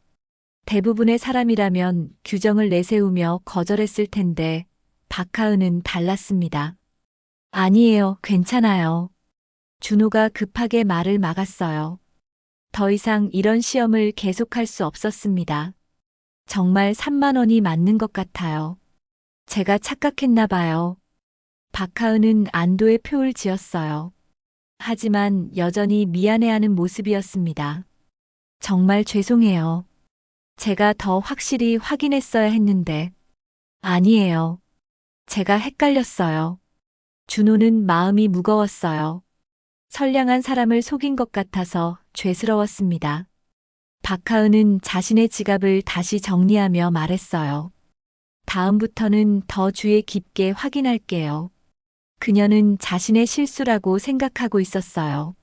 대부분의 사람이라면 규정을 내세우며 거절했을 텐데 박하은은 달랐습니다. 아니에요, 괜찮아요. 준호가 급하게 말을 막았어요. 더 이상 이런 시험을 계속할 수 없었습니다. 정말 3만 원이 맞는 것 같아요. 제가 착각했나 봐요. 박하은은 안도의 표를 지었어요. 하지만 여전히 미안해하는 모습이었습니다. 정말 죄송해요. 제가 더 확실히 확인했어야 했는데. 아니에요. 제가 헷갈렸어요. 준호는 마음이 무거웠어요. 선량한 사람을 속인 것 같아서 죄스러웠습니다. 박하은은 자신의 지갑을 다시 정리하며 말했어요. 다음부터는 더 주의 깊게 확인할게요. 그녀는 자신의 실수라고 생각하고 있었어요.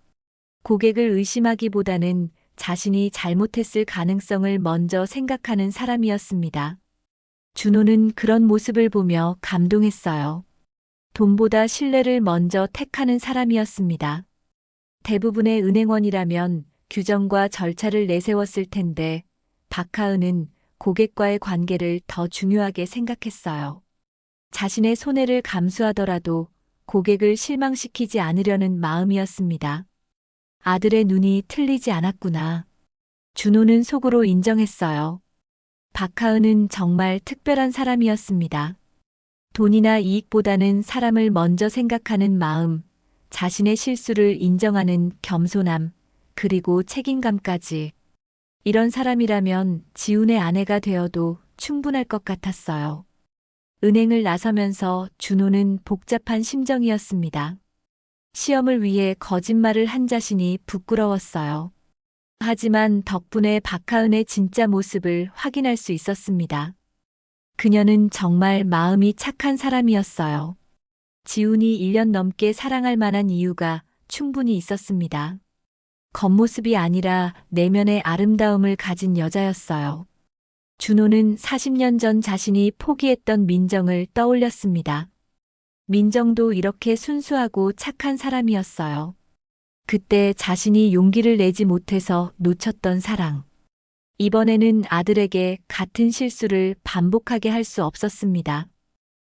고객을 의심하기보다는 자신이 잘못했을 가능성을 먼저 생각하는 사람이었습니다. 준호는 그런 모습을 보며 감동했어요. 돈보다 신뢰를 먼저 택하는 사람이었습니다. 대부분의 은행원이라면 규정과 절차를 내세웠을 텐데 박하은은 고객과의 관계를 더 중요하게 생각했어요. 자신의 손해를 감수하더라도 고객을 실망시키지 않으려는 마음이었습니다. 아들의 눈이 틀리지 않았구나. 준호는 속으로 인정했어요. 박하은은 정말 특별한 사람이었습니다. 돈이나 이익보다는 사람을 먼저 생각하는 마음, 자신의 실수를 인정하는 겸손함, 그리고 책임감까지. 이런 사람이라면 지훈의 아내가 되어도 충분할 것 같았어요. 은행을 나서면서 준호는 복잡한 심정이었습니다. 시험을 위해 거짓말을 한 자신이 부끄러웠어요. 하지만 덕분에 박하은의 진짜 모습을 확인할 수 있었습니다. 그녀는 정말 마음이 착한 사람이었어요. 지훈이 1년 넘게 사랑할 만한 이유가 충분히 있었습니다. 겉모습이 아니라 내면의 아름다움을 가진 여자였어요. 준호는 40년 전 자신이 포기했던 민정을 떠올렸습니다. 민정도 이렇게 순수하고 착한 사람이었어요. 그때 자신이 용기를 내지 못해서 놓쳤던 사랑. 이번에는 아들에게 같은 실수를 반복하게 할 수 없었습니다.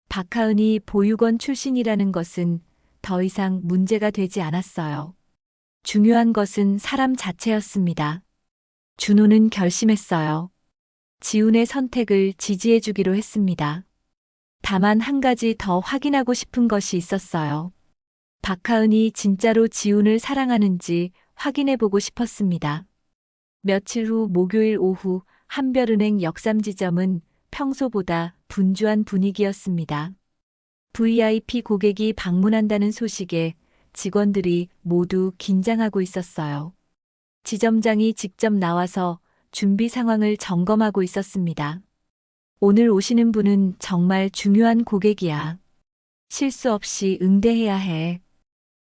박하은이 보육원 출신이라는 것은 더 이상 문제가 되지 않았어요. 중요한 것은 사람 자체였습니다. 준호는 결심했어요. 지훈의 선택을 지지해주기로 했습니다. 다만 한 가지 더 확인하고 싶은 것이 있었어요. 박하은이 진짜로 지훈을 사랑하는지 확인해보고 싶었습니다. 며칠 후 목요일 오후 한별은행 역삼지점은 평소보다 분주한 분위기였습니다. VIP 고객이 방문한다는 소식에 직원들이 모두 긴장하고 있었어요. 지점장이 직접 나와서 준비 상황을 점검하고 있었습니다. 오늘 오시는 분은 정말 중요한 고객이야. 실수 없이 응대해야 해.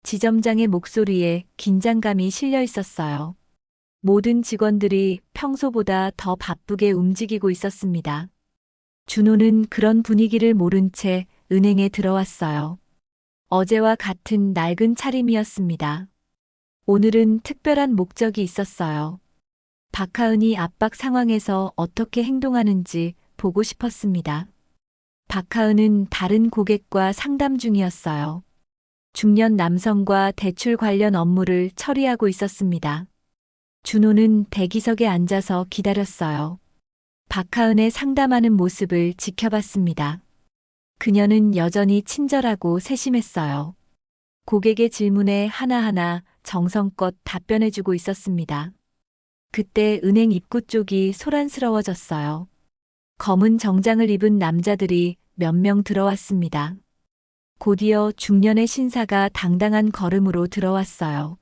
지점장의 목소리에 긴장감이 실려 있었어요. 모든 직원들이 평소보다 더 바쁘게 움직이고 있었습니다. 준호는 그런 분위기를 모른 채 은행에 들어왔어요. 어제와 같은 낡은 차림이었습니다. 오늘은 특별한 목적이 있었어요. 박하은이 압박 상황에서 어떻게 행동하는지 보고 싶었습니다. 박하은은 다른 고객과 상담 중이었어요. 중년 남성과 대출 관련 업무를 처리하고 있었습니다. 준호는 대기석에 앉아서 기다렸어요. 박하은의 상담하는 모습을 지켜봤습니다. 그녀는 여전히 친절하고 세심했어요. 고객의 질문에 하나하나 정성껏 답변해주고 있었습니다. 그때 은행 입구 쪽이 소란스러워졌어요. 검은 정장을 입은 남자들이 몇 명 들어왔습니다. 곧이어 중년의 신사가 당당한 걸음으로 들어왔어요.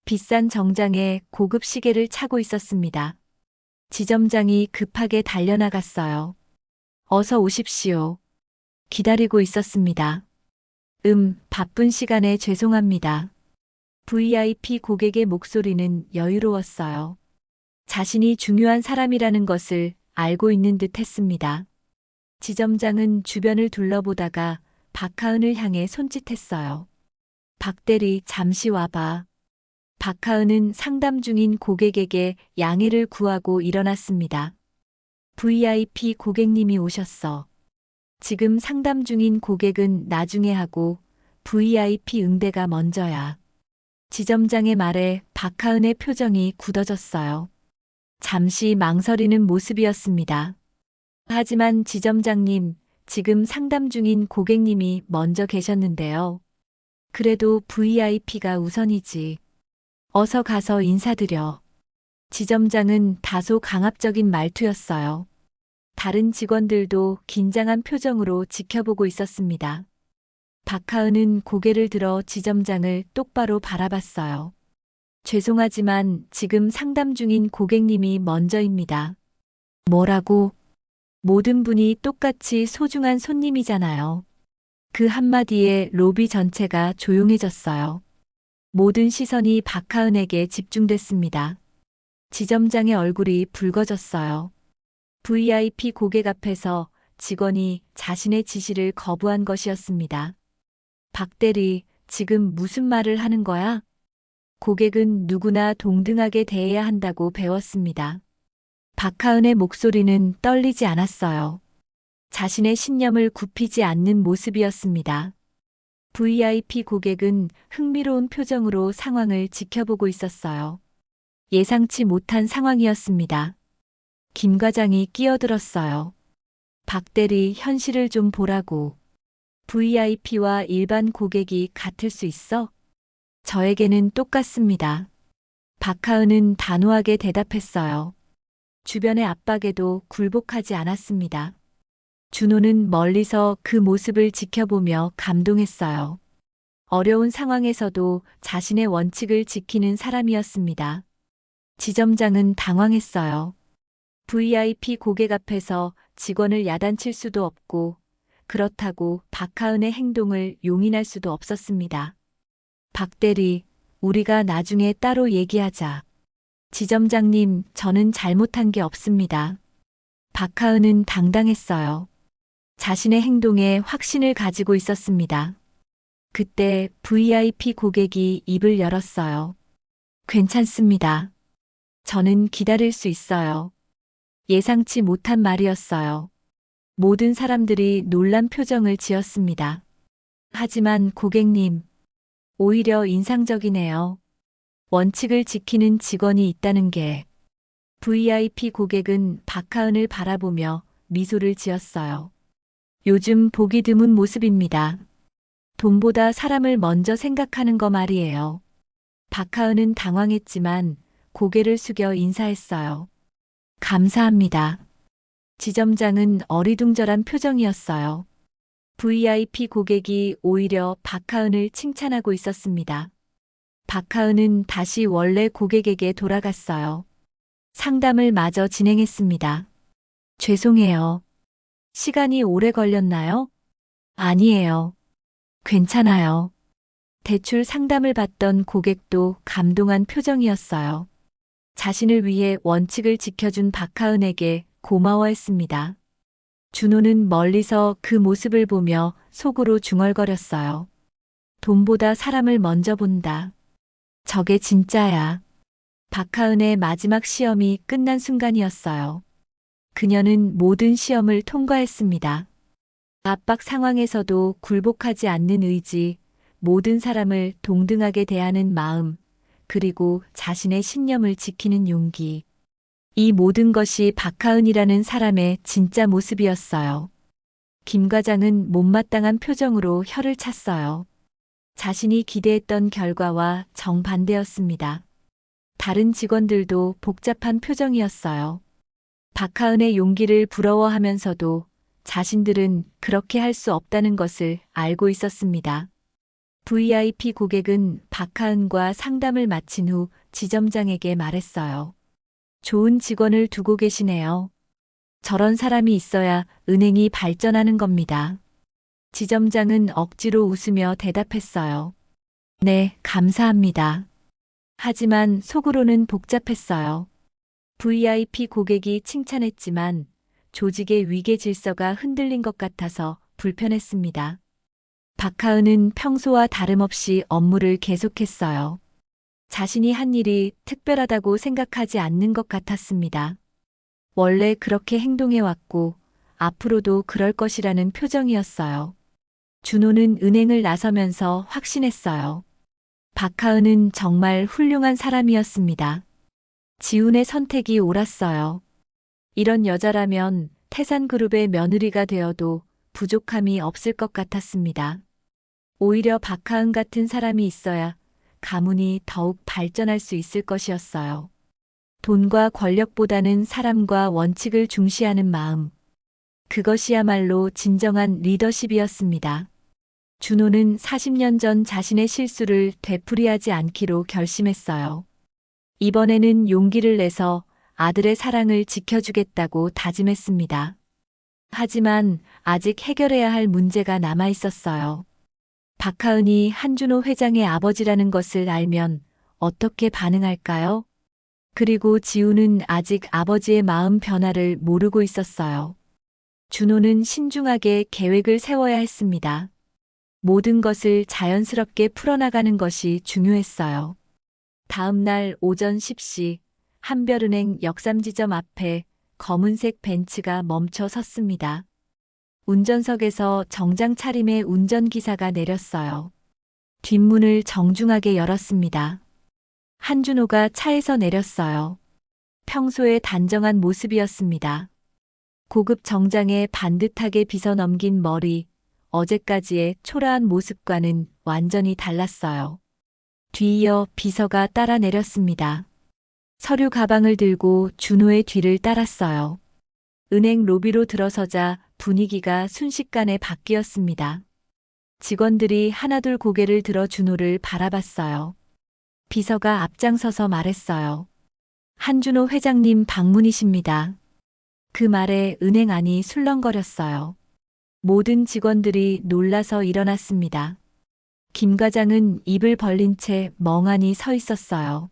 비싼 정장에 고급 시계를 차고 있었습니다. 지점장이 급하게 달려나갔어요. 어서 오십시오. 기다리고 있었습니다. 바쁜 시간에 죄송합니다. VIP 고객의 목소리는 여유로웠어요. 자신이 중요한 사람이라는 것을 알고 있는 듯 했습니다. 지점장은 주변을 둘러보다가 박하은을 향해 손짓했어요. 박대리, 잠시 와봐. 박하은은 상담 중인 고객에게 양해를 구하고 일어났습니다. VIP 고객님이 오셨어. 지금 상담 중인 고객은 나중에 하고 VIP 응대가 먼저야. 지점장의 말에 박하은의 표정이 굳어졌어요. 잠시 망설이는 모습이었습니다. 하지만 지점장님, 지금 상담 중인 고객님이 먼저 계셨는데요. 그래도 VIP가 우선이지. 어서 가서 인사드려. 지점장은 다소 강압적인 말투였어요. 다른 직원들도 긴장한 표정으로 지켜보고 있었습니다. 박하은은 고개를 들어 지점장을 똑바로 바라봤어요. 죄송하지만 지금 상담 중인 고객님이 먼저입니다. 뭐라고? 모든 분이 똑같이 소중한 손님이잖아요. 그 한마디에 로비 전체가 조용해졌어요. 모든 시선이 박하은에게 집중됐습니다. 지점장의 얼굴이 붉어졌어요. VIP 고객 앞에서 직원이 자신의 지시를 거부한 것이었습니다. 박대리, 지금 무슨 말을 하는 거야? 고객은 누구나 동등하게 대해야 한다고 배웠습니다. 박하은의 목소리는 떨리지 않았어요. 자신의 신념을 굽히지 않는 모습이었습니다. VIP 고객은 흥미로운 표정으로 상황을 지켜보고 있었어요. 예상치 못한 상황이었습니다. 김 과장이 끼어들었어요. 박대리, 현실을 좀 보라고. VIP와 일반 고객이 같을 수 있어? 저에게는 똑같습니다. 박하은은 단호하게 대답했어요. 주변의 압박에도 굴복하지 않았습니다. 준호는 멀리서 그 모습을 지켜보며 감동했어요. 어려운 상황에서도 자신의 원칙을 지키는 사람이었습니다. 지점장은 당황했어요. VIP 고객 앞에서 직원을 야단칠 수도 없고, 그렇다고 박하은의 행동을 용인할 수도 없었습니다. 박대리, 우리가 나중에 따로 얘기하자. 지점장님, 저는 잘못한 게 없습니다. 박하은은 당당했어요. 자신의 행동에 확신을 가지고 있었습니다. 그때 VIP 고객이 입을 열었어요. 괜찮습니다. 저는 기다릴 수 있어요. 예상치 못한 말이었어요. 모든 사람들이 놀란 표정을 지었습니다. 하지만 고객님, 오히려 인상적이네요. 원칙을 지키는 직원이 있다는 게. VIP 고객은 박하은을 바라보며 미소를 지었어요. 요즘 보기 드문 모습입니다. 돈보다 사람을 먼저 생각하는 거 말이에요. 박하은은 당황했지만 고개를 숙여 인사했어요. 감사합니다. 지점장은 어리둥절한 표정이었어요. VIP 고객이 오히려 박하은을 칭찬하고 있었습니다. 박하은은 다시 원래 고객에게 돌아갔어요. 상담을 마저 진행했습니다. 죄송해요. 시간이 오래 걸렸나요? 아니에요. 괜찮아요. 대출 상담을 받던 고객도 감동한 표정이었어요. 자신을 위해 원칙을 지켜준 박하은에게 고마워했습니다. 준호는 멀리서 그 모습을 보며 속으로 중얼거렸어요. 돈보다 사람을 먼저 본다. 저게 진짜야. 박하은의 마지막 시험이 끝난 순간이었어요. 그녀는 모든 시험을 통과했습니다. 압박 상황에서도 굴복하지 않는 의지, 모든 사람을 동등하게 대하는 마음, 그리고 자신의 신념을 지키는 용기. 이 모든 것이 박하은이라는 사람의 진짜 모습이었어요. 김 과장은 못마땅한 표정으로 혀를 찼어요. 자신이 기대했던 결과와 정반대였습니다. 다른 직원들도 복잡한 표정이었어요. 박하은의 용기를 부러워하면서도 자신들은 그렇게 할 수 없다는 것을 알고 있었습니다. VIP 고객은 박하은과 상담을 마친 후 지점장에게 말했어요. 좋은 직원을 두고 계시네요. 저런 사람이 있어야 은행이 발전하는 겁니다. 지점장은 억지로 웃으며 대답했어요. 네, 감사합니다. 하지만 속으로는 복잡했어요. VIP 고객이 칭찬했지만 조직의 위계 질서가 흔들린 것 같아서 불편했습니다. 박하은은 평소와 다름없이 업무를 계속했어요. 자신이 한 일이 특별하다고 생각하지 않는 것 같았습니다. 원래 그렇게 행동해왔고 앞으로도 그럴 것이라는 표정이었어요. 준호는 은행을 나서면서 확신했어요. 박하은은 정말 훌륭한 사람이었습니다. 지훈의 선택이 옳았어요. 이런 여자라면 태산그룹의 며느리가 되어도 부족함이 없을 것 같았습니다. 오히려 박하은 같은 사람이 있어야 가문이 더욱 발전할 수 있을 것이었어요. 돈과 권력보다는 사람과 원칙을 중시하는 마음. 그것이야말로 진정한 리더십이었습니다. 준호는 40년 전 자신의 실수를 되풀이하지 않기로 결심했어요. 이번에는 용기를 내서 아들의 사랑을 지켜주겠다고 다짐했습니다. 하지만 아직 해결해야 할 문제가 남아 있었어요. 박하은이 한준호 회장의 아버지라는 것을 알면 어떻게 반응할까요? 그리고 지우는 아직 아버지의 마음 변화를 모르고 있었어요. 준호는 신중하게 계획을 세워야 했습니다. 모든 것을 자연스럽게 풀어나가는 것이 중요했어요. 다음 날 오전 10시 한별은행 역삼지점 앞에 검은색 벤츠가 멈춰 섰습니다. 운전석에서 정장 차림의 운전기사가 내렸어요. 뒷문을 정중하게 열었습니다. 한준호가 차에서 내렸어요. 평소의 단정한 모습이었습니다. 고급 정장에 반듯하게 빗어 넘긴 머리, 어제까지의 초라한 모습과는 완전히 달랐어요. 뒤이어 비서가 따라 내렸습니다. 서류 가방을 들고 준호의 뒤를 따랐어요. 은행 로비로 들어서자 분위기가 순식간에 바뀌었습니다. 직원들이 하나둘 고개를 들어 준호를 바라봤어요. 비서가 앞장서서 말했어요. 한준호 회장님 방문이십니다. 그 말에 은행 안이 술렁거렸어요. 모든 직원들이 놀라서 일어났습니다. 김 과장은 입을 벌린 채 멍하니 서 있었어요.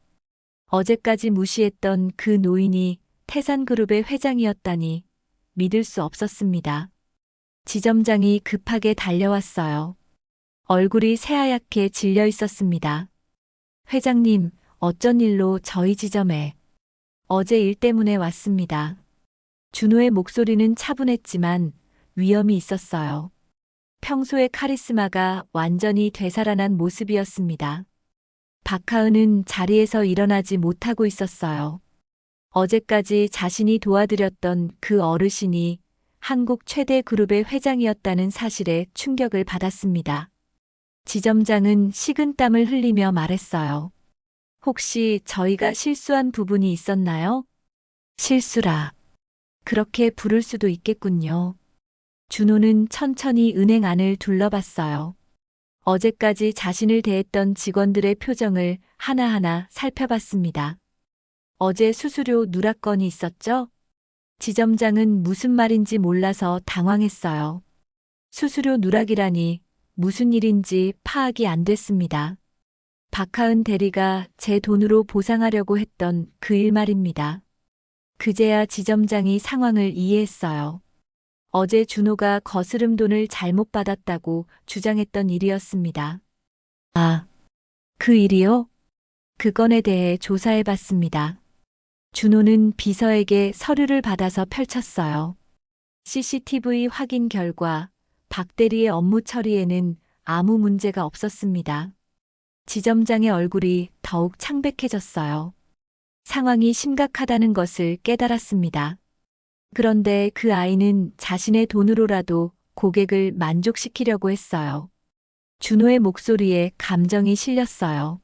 어제까지 무시했던 그 노인이 태산그룹의 회장이었다니 믿을 수 없었습니다. 지점장이 급하게 달려왔어요. 얼굴이 새하얗게 질려 있었습니다. 회장님, 어쩐 일로 저희 지점에? 어제 일 때문에 왔습니다. 준호의 목소리는 차분했지만 위험이 있었어요. 평소의 카리스마가 완전히 되살아난 모습이었습니다. 박하은은 자리에서 일어나지 못하고 있었어요. 어제까지 자신이 도와드렸던 그 어르신이 한국 최대 그룹의 회장이었다는 사실에 충격을 받았습니다. 지점장은 식은땀을 흘리며 말했어요. 혹시 저희가 실수한 부분이 있었나요? 실수라. 그렇게 부를 수도 있겠군요. 준호는 천천히 은행 안을 둘러봤어요. 어제까지 자신을 대했던 직원들의 표정을 하나하나 살펴봤습니다. 어제 수수료 누락 건이 있었죠? 지점장은 무슨 말인지 몰라서 당황했어요. 수수료 누락이라니 무슨 일인지 파악이 안 됐습니다. 박하은 대리가 제 돈으로 보상하려고 했던 그 일 말입니다. 그제야 지점장이 상황을 이해했어요. 어제 준호가 거스름 돈을 잘못 받았다고 주장했던 일이었습니다. 아, 그 일이요? 그 건에 대해 조사해 봤습니다. 준호는 비서에게 서류를 받아서 펼쳤어요. CCTV 확인 결과 박 대리의 업무 처리에는 아무 문제가 없었습니다. 지점장의 얼굴이 더욱 창백해졌어요. 상황이 심각하다는 것을 깨달았습니다. 그런데 그 아이는 자신의 돈으로라도 고객을 만족시키려고 했어요. 준호의 목소리에 감정이 실렸어요.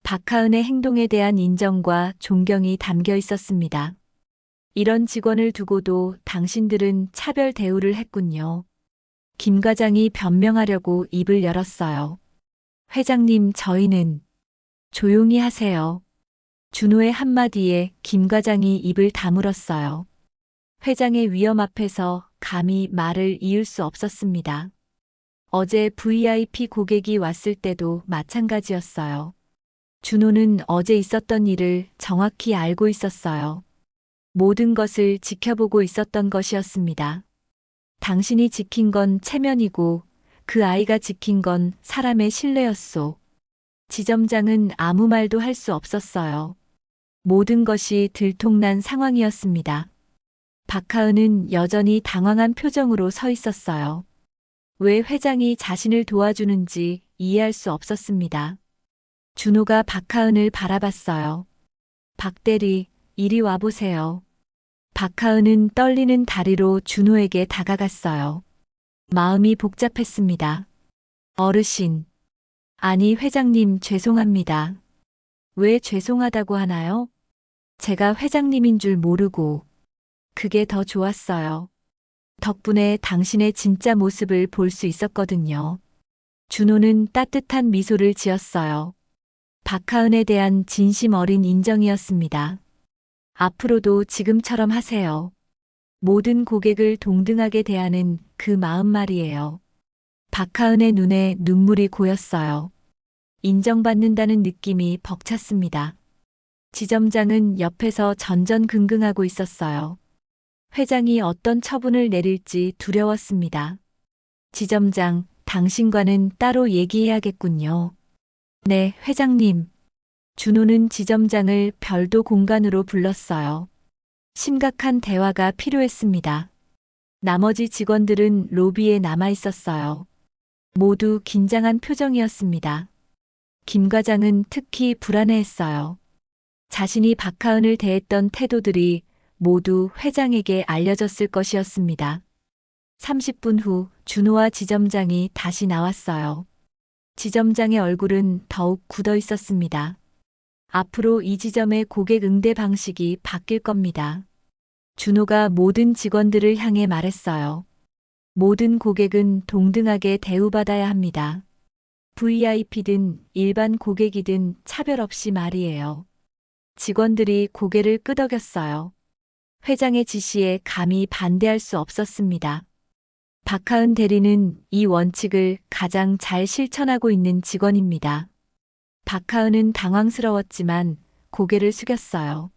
박하은의 행동에 대한 인정과 존경이 담겨 있었습니다. 이런 직원을 두고도 당신들은 차별 대우를 했군요. 김 과장이 변명하려고 입을 열었어요. 회장님, 저희는 조용히 하세요. 준호의 한마디에 김 과장이 입을 다물었어요. 회장의 위험 앞에서 감히 말을 이을 수 없었습니다. 어제 VIP 고객이 왔을 때도 마찬가지였어요. 준호는 어제 있었던 일을 정확히 알고 있었어요. 모든 것을 지켜보고 있었던 것이었습니다. 당신이 지킨 건 체면이고 그 아이가 지킨 건 사람의 신뢰였소. 지점장은 아무 말도 할 수 없었어요. 모든 것이 들통난 상황이었습니다. 박하은은 여전히 당황한 표정으로 서 있었어요. 왜 회장이 자신을 도와주는지 이해할 수 없었습니다. 준호가 박하은을 바라봤어요. 박 대리, 이리 와보세요. 박하은은 떨리는 다리로 준호에게 다가갔어요. 마음이 복잡했습니다. 어르신. 아니, 회장님, 죄송합니다. 왜 죄송하다고 하나요? 제가 회장님인 줄 모르고. 그게 더 좋았어요. 덕분에 당신의 진짜 모습을 볼 수 있었거든요. 준호는 따뜻한 미소를 지었어요. 박하은에 대한 진심 어린 인정이었습니다. 앞으로도 지금처럼 하세요. 모든 고객을 동등하게 대하는 그 마음 말이에요. 박하은의 눈에 눈물이 고였어요. 인정받는다는 느낌이 벅찼습니다. 지점장은 옆에서 전전긍긍하고 있었어요. 회장이 어떤 처분을 내릴지 두려웠습니다. 지점장, 당신과는 따로 얘기해야겠군요. 네, 회장님. 준호는 지점장을 별도 공간으로 불렀어요. 심각한 대화가 필요했습니다. 나머지 직원들은 로비에 남아 있었어요. 모두 긴장한 표정이었습니다. 김 과장은 특히 불안해했어요. 자신이 박하은을 대했던 태도들이 모두 회장에게 알려졌을 것이었습니다. 30분 후 준호와 지점장이 다시 나왔어요. 지점장의 얼굴은 더욱 굳어 있었습니다. 앞으로 이 지점의 고객 응대 방식이 바뀔 겁니다. 준호가 모든 직원들을 향해 말했어요. 모든 고객은 동등하게 대우받아야 합니다. VIP든 일반 고객이든 차별 없이 말이에요. 직원들이 고개를 끄덕였어요. 회장의 지시에 감히 반대할 수 없었습니다. 박하은 대리는 이 원칙을 가장 잘 실천하고 있는 직원입니다. 박하은은 당황스러웠지만 고개를 숙였어요.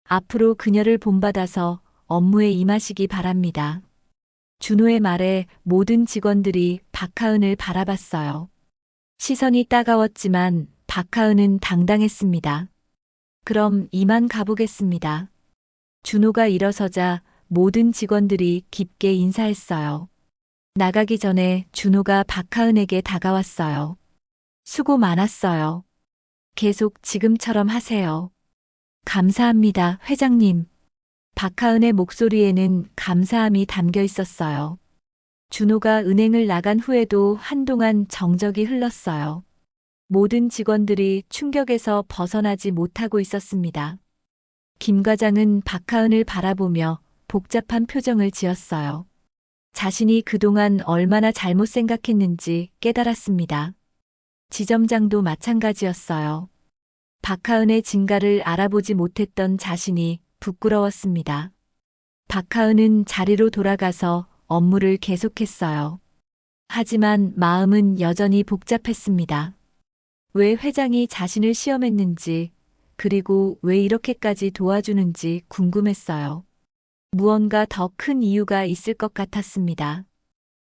앞으로 그녀를 본받아서 업무에 임하시기 바랍니다. 준호의 말에 모든 직원들이 박하은을 바라봤어요. 시선이 따가웠지만 박하은은 당당했습니다. 그럼 이만 가보겠습니다. 준호가 일어서자 모든 직원들이 깊게 인사했어요. 나가기 전에 준호가 박하은에게 다가왔어요. 수고 많았어요. 계속 지금처럼 하세요. 감사합니다, 회장님. 박하은의 목소리에는 감사함이 담겨 있었어요. 준호가 은행을 나간 후에도 한동안 정적이 흘렀어요. 모든 직원들이 충격에서 벗어나지 못하고 있었습니다. 김 과장은 박하은을 바라보며 복잡한 표정을 지었어요. 자신이 그동안 얼마나 잘못 생각했는지 깨달았습니다. 지점장도 마찬가지였어요. 박하은의 진가를 알아보지 못했던 자신이 부끄러웠습니다. 박하은은 자리로 돌아가서 업무를 계속했어요. 하지만 마음은 여전히 복잡했습니다. 왜 회장이 자신을 시험했는지, 그리고 왜 이렇게까지 도와주는지 궁금했어요. 무언가 더 큰 이유가 있을 것 같았습니다.